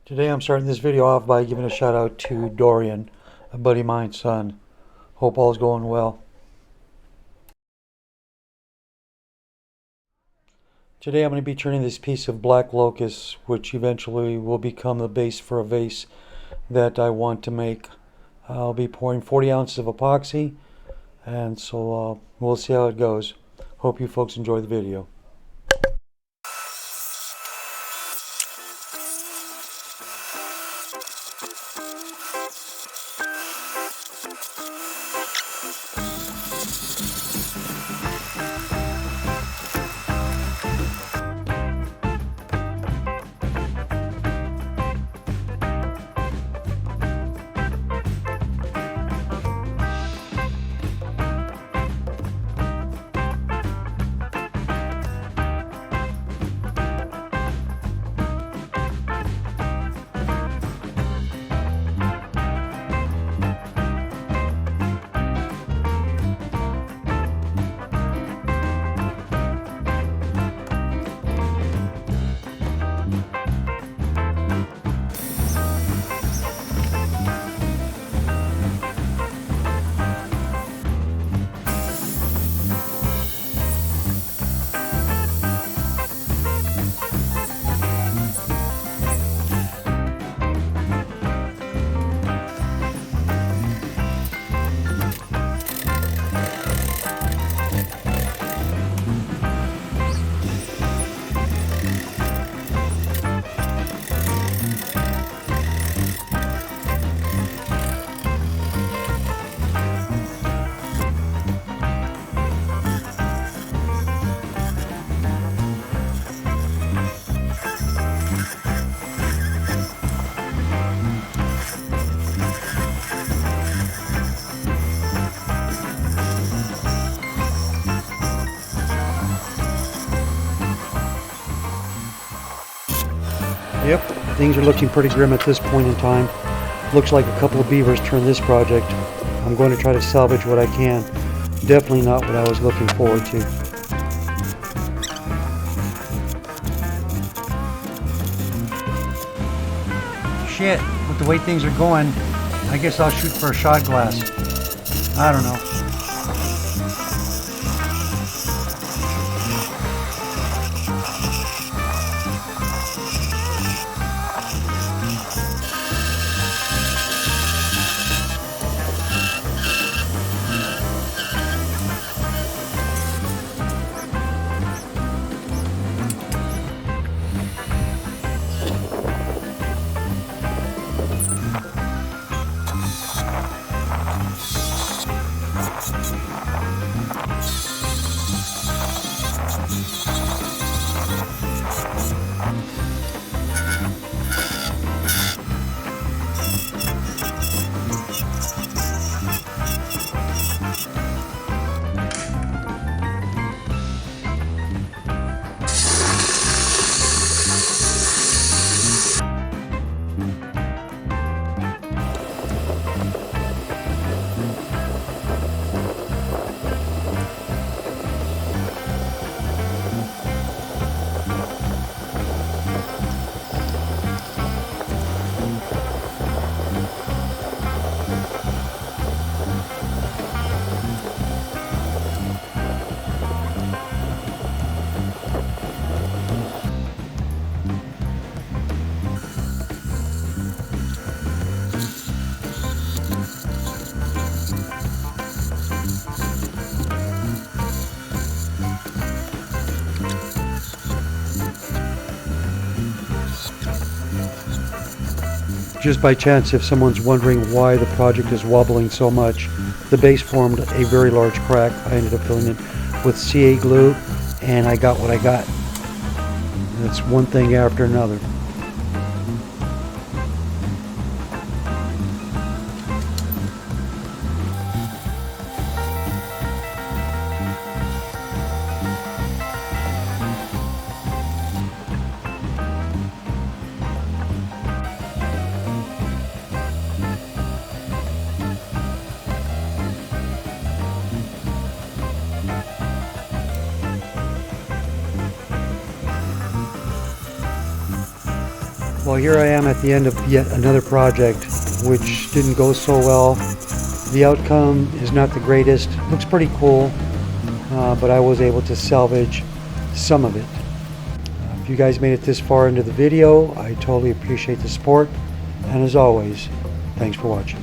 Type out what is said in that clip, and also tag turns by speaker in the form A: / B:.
A: Today I'm starting this video off by giving a shout out to Dorian, a buddy of mine's son. Hope all's going well. Today I'm going to be turning this piece of black locust, which eventually will become the base for a vase that I want to make. I'll be pouring 40 ounces of epoxy, and so we'll see how it goes. Hope you folks enjoy the video. Yep, things are looking pretty grim at this point in time. Looks like a couple of beavers turned this project. I'm going to try to salvage what I can. Definitely not what I was looking forward to. Shit, with the way things are going, I guess I'll shoot for a shot glass. I don't know. Just by chance, if someone's wondering why the project is wobbling so much, the base formed a very large crack. I ended up filling it with CA glue, and I got what I got. That's one thing after another. Well, here I am at the end of yet another project which didn't go so well. The outcome is not the greatest. Looks pretty cool, but I was able to salvage some of it. If you guys made it this far into the video, I totally appreciate the support. And as always, thanks for watching.